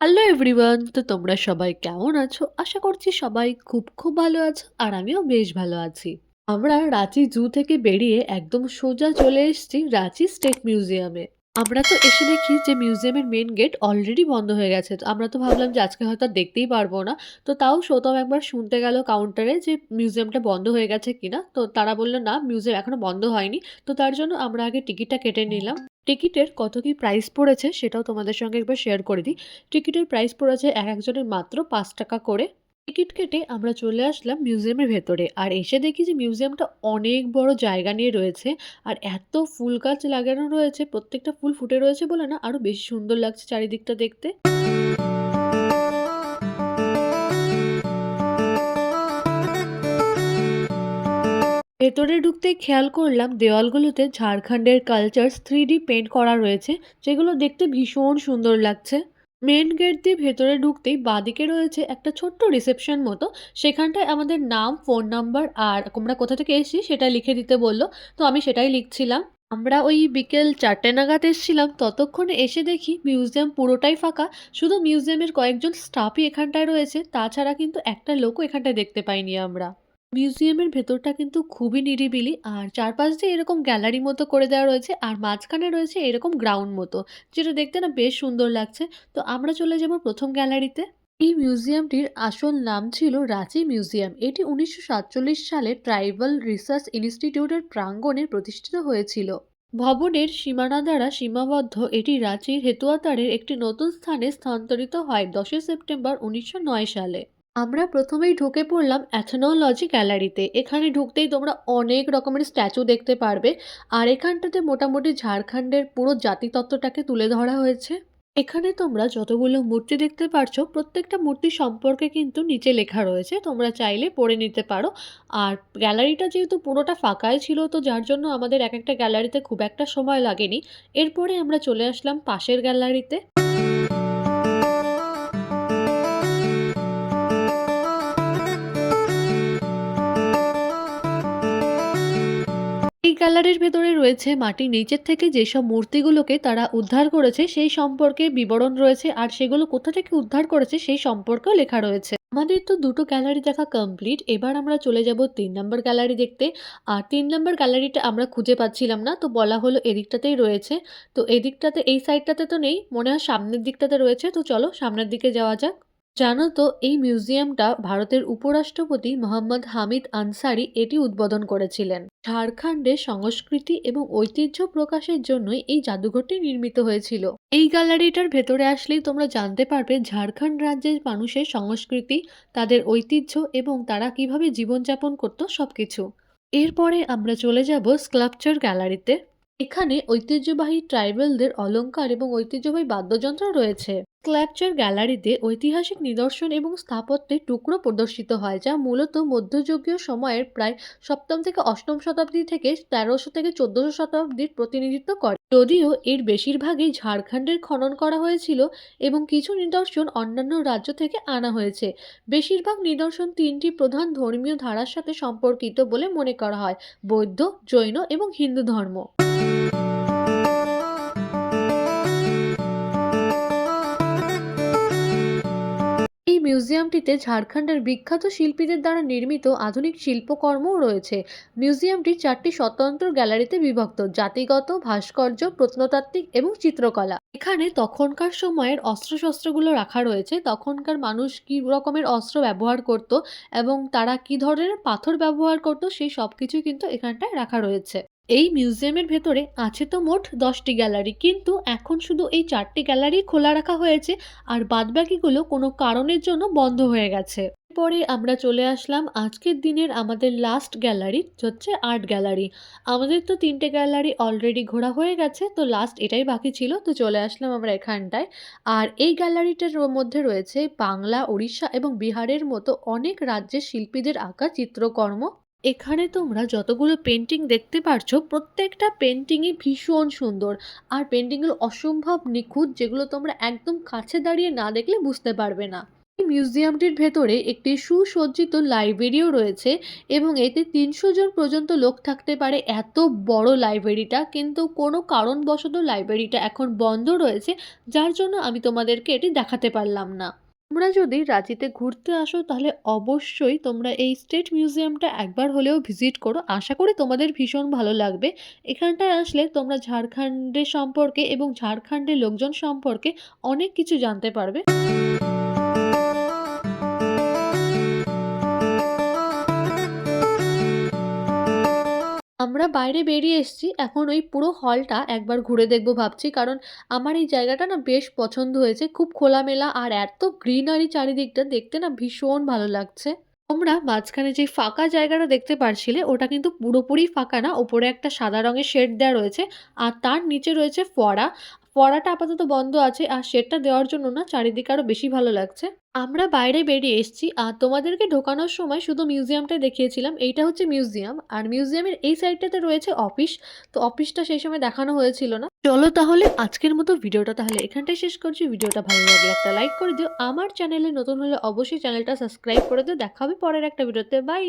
Hello everyone, তো তোমরা সবাই কেমন আছো? আশা করছি সবাই খুব ভালো আছো আর আমিও বেশ ভালো আছি। আমরা রাঁচি জু থেকে বেরিয়ে একদম সোজা চলে এসেছি রাঁচি স্টেট মিউজিয়ামে। আমরা তো এসে দেখি যে মিউজিয়ামের মেন গেট অলরেডি বন্ধ হয়ে গেছে। তো আমরা তো ভাবলাম যে আজকে হয়তো আর দেখতেই পারবো না। তো তাও সৌতম একবার শুনতে গেল কাউন্টারে যে মিউজিয়ামটা বন্ধ হয়ে গেছে কিনা। তো তারা বলল না, মিউজিয়াম এখনো বন্ধ হয়নি। তো তার জন্য আমরা আগে টিকিটটা কেটে নিলাম। টিকিটের কত কি প্রাইস পড়েছে সেটাও তোমাদের সঙ্গে একবার শেয়ার করে দিই। টিকিটের প্রাইস পড়েছে একজনের মাত্র ৳৫ করে। টিকিট কেটে আমরা চলে আসলাম মিউজিয়ামের ভেতরে। আর এসে দেখি যে মিউজিয়ামটা অনেক বড় জায়গা নিয়ে রয়েছে। আর এত ফুল গাছ লাগানো রয়েছে, প্রত্যেকটা ফুল ফুটে রয়েছে বলে না আরো বেশি সুন্দর লাগছে চারিদিকটা দেখতে। ভেতরে ঢুকতেই খেয়াল করলাম দেওয়ালগুলোতে ঝাড়খণ্ডের কালচার 3D পেইন্ট করা রয়েছে, যেগুলো দেখতে ভীষণ সুন্দর লাগছে। মেন গেট দিয়ে ভেতরে ঢুকতেই বাঁদিকে রয়েছে একটা ছোট্ট রিসেপশন মতো। সেখানটায় আমাদের নাম, ফোন নাম্বার আর আমরা কোথা থেকে এসেছি সেটা লিখে দিতে বলল। তো আমি সেটাই লিখছিলাম। আমরা ওই বিকেল 4টে নাগাদ এসেছিলাম, ততক্ষণে এসে দেখি মিউজিয়াম পুরোটাই ফাঁকা। শুধু মিউজিয়ামের কয়েকজন স্টাফই এখানটায় রয়েছে, তাছাড়া কিন্তু একটা লোকও এখানটায় দেখতে পাইনি আমরা। মিউজিয়ামের ভেতরটা কিন্তু খুবই নিরিবিলি, আর চারপাশ দিয়ে এরকম গ্যালারি মতো করে দেওয়া রয়েছে, আর মাঝখানে রয়েছে এরকম গ্রাউন্ড মতো, যেটা দেখতে না বেশ সুন্দর লাগছে। তো আমরা চলে যাব প্রথম গ্যালারিতে। এই মিউজিয়ামটির আসল নাম ছিল রাঁচি মিউজিয়াম। এটি 1947 সালে ট্রাইবাল রিসার্চ ইনস্টিটিউটের প্রাঙ্গণে প্রতিষ্ঠিত হয়েছিল। ভবনের সীমানা দ্বারা সীমাবদ্ধ, এটি রাঁচির হেতুয়াতারের একটি নতুন স্থানে স্থানান্তরিত হয় 10 সেপ্টেম্বর 1909 সালে। আমরা প্রথমেই ঢুকে পড়লাম অ্যাথনোলজি গ্যালারিতে। এখানে ঢুকতেই তোমরা অনেক রকমের স্ট্যাচু দেখতে পারবে। আর এখানটাতে মোটামুটি ঝাড়খণ্ডের পুরো জাতিতত্ত্বটাকে তুলে ধরা হয়েছে। এখানে তোমরা যতগুলো মূর্তি দেখতে পারছো, প্রত্যেকটা মূর্তি সম্পর্কে কিন্তু নিচে লেখা রয়েছে, তোমরা চাইলে পড়ে নিতে পারো। আর গ্যালারিটা যেহেতু পুরোটা ফাঁকাই ছিল, তো যার জন্য আমাদের এক একটা গ্যালারিতে খুব একটা সময় লাগেনি। এরপরে আমরা চলে আসলাম পাশের গ্যালারিতে। এই গ্যালারির ভেতরে রয়েছে মাটির নিচের থেকে যেসব মূর্তিগুলোকে তারা উদ্ধার করেছে সেই সম্পর্কে বিবরণ রয়েছে, আর সেগুলো কোথা থেকে উদ্ধার করেছে সেই সম্পর্কেও লেখা রয়েছে। আমাদের তো দুটো গ্যালারি দেখা কমপ্লিট। এবার আমরা চলে যাব 3 নম্বর গ্যালারি দেখতে। আর 3 নম্বর গ্যালারিটা আমরা খুঁজে পাচ্ছিলাম না, তো বলা হলো এদিকটাতেই রয়েছে। তো এদিকটাতে, এই সাইডটাতে তো নেই, মনে হয় সামনের দিকটাতে রয়েছে। তো চলো সামনের দিকে যাওয়া যাক। জানো তো, এই মিউজিয়ামটা ভারতের উপরাষ্ট্রপতি মোহাম্মদ হামিদ আনসারি এটি উদ্বোধন করেছিলেন। ঝাড়খণ্ডের সংস্কৃতি এবং ঐতিহ্য প্রকাশের জন্যই এই জাদুঘরটি নির্মিত হয়েছিল। এই গ্যালারিটার ভেতরে আসলেই তোমরা জানতে পারবে ঝাড়খণ্ড রাজ্যের মানুষের সংস্কৃতি, তাদের ঐতিহ্য এবং তারা কিভাবে জীবনযাপন করত সবকিছু। এরপরে আমরা চলে যাব স্কাল্পচার গ্যালারিতে। এখানে ঐতিহ্যবাহী ট্রাইবেলদের অলংকার এবং ঐতিহ্যবাহী বাদ্যযন্ত্র রয়েছে। স্কাল্পচার গ্যালারিতে ঐতিহাসিক নিদর্শন এবং স্থাপত্যের টুকরো প্রদর্শিত হয়, যা মূলত মধ্যযুগীয় সময়ের প্রায় সপ্তম থেকে অষ্টম শতাব্দী থেকে 1300 থেকে 1400 শতাব্দীর প্রতিনিধিত্ব করে। যদিও এর বেশিরভাগই ঝাড়খণ্ডের খনন করা হয়েছিল এবং কিছু নিদর্শন অন্যান্য রাজ্য থেকে আনা হয়েছে। বেশিরভাগ নিদর্শন তিনটি প্রধান ধর্মীয় ধারার সাথে সম্পর্কিত বলে মনে করা হয়: বৌদ্ধ, জৈন এবং হিন্দু ধর্ম। এই মিউজিয়ামটিতে ঝাড়খণ্ডের বিখ্যাত শিল্পীদের দ্বারা নির্মিত আধুনিক শিল্পকর্মও রয়েছে। মিউজিয়ামটি 4টি স্বতন্ত্র গ্যালারিতে বিভক্ত: জাতিগত, ভাস্কর্য, প্রত্নতাত্ত্বিক এবং চিত্রকলা। এখানে তখনকার সময়ের অস্ত্রশস্ত্রগুলো রাখা রয়েছে, তখনকার মানুষ কী রকমের অস্ত্র ব্যবহার করত এবং তারা কী ধরনের পাথর ব্যবহার করত সেই সব কিছুই কিন্তু এখানটায় রাখা রয়েছে। এই মিউজিয়ামের ভেতরে আছে তো মোট 10টি গ্যালারি, কিন্তু এখন শুধু এই 4টি গ্যালারি খোলা রাখা হয়েছে, আর বাদবাকিগুলো কোনো কারণের জন্য বন্ধ হয়ে গেছে। পরে আমরা চলে আসলাম আজকের দিনের আমাদের লাস্ট গ্যালারি, হচ্ছে আর্ট গ্যালারি। আমাদের তো 3টে গ্যালারি অলরেডি ঘোরা হয়ে গেছে, তো লাস্ট এটাই বাকি ছিল, তো চলে আসলাম আমরা এখানটায়। আর এই গ্যালারিটার মধ্যে রয়েছে বাংলা, উড়িষ্যা এবং বিহারের মতো অনেক রাজ্যের শিল্পীদের আঁকা চিত্রকর্ম। এখানে তোমরা যতগুলো পেন্টিং দেখতে পারছো, প্রত্যেকটা পেন্টিংই ভীষণ সুন্দর। আর পেন্টিংগুলো অসম্ভব নিখুঁত, যেগুলো তোমরা একদম কাছে দাঁড়িয়ে না দেখলে বুঝতে পারবে না। এই মিউজিয়ামটির ভেতরে একটি সুসজ্জিত লাইব্রেরিও রয়েছে এবং এতে ৩০০ জন পর্যন্ত লোক থাকতে পারে। এত বড় লাইব্রেরিটা, কিন্তু কোনো কারণবশত লাইব্রেরিটা এখন বন্ধ রয়েছে, যার জন্য আমি তোমাদেরকে এটি দেখাতে পারলাম না। তোমরা যদি রাঁচিতে ঘুরতে আসো তাহলে অবশ্যই তোমরা এই স্টেট মিউজিয়ামটা একবার হলেও ভিজিট করো। আশা করি তোমাদের ভীষণ ভালো লাগবে। এখানটায় আসলে তোমরা ঝাড়খণ্ডের সম্পর্কে এবং ঝাড়খণ্ডের লোকজন সম্পর্কে অনেক কিছু জানতে পারবে। আমরা বাইরে বেরিয়ে এসেছি। এখন ওই পুরো হলটা একবার ঘুরে দেখব ভাবছি। কারণ আমার এই জায়গাটা না বেশ পছন্দ হয়েছে। খুব খোলামেলা আর এত গ্রিনারি চারিদিকটা, দেখতে না ভীষণ ভালো লাগছে। তোমরা মাঝখানে যে ফাঁকা জায়গাটা দেখতে পারছিলে ওটা কিন্তু পুরোপুরি ফাঁকা না। ওপরে একটা সাদা রঙের শেড দেওয়া রয়েছে আর তার নিচে রয়েছে ফোয়ারা। ফোয়ারাটা আপাতত বন্ধ আছে আর শেডটা দেওয়ার জন্য না চারিদিকে আরো বেশি ভালো লাগছে। আমরা বাইরে বেরিয়ে এসেছি আর তোমাদেরকে ঢোকানোর সময় শুধু মিউজিয়ামটাই দেখিয়েছিলাম। এইটা হচ্ছে মিউজিয়াম আর মিউজিয়ামের এই সাইডটাতে রয়েছে অফিস। তো অফিসটা সেই সময় দেখানো হয়েছিল না। চলো তাহলে আজকের মতো ভিডিওটা তাহলে এখানটাই শেষ করছি। ভিডিওটা ভালো লাগলে একটা লাইক করে দিও। আমার চ্যানেলে নতুন হলে অবশ্যই চ্যানেলটা সাবস্ক্রাইব করে দিও। দেখা হবে পরের একটা ভিডিওতে। বাই।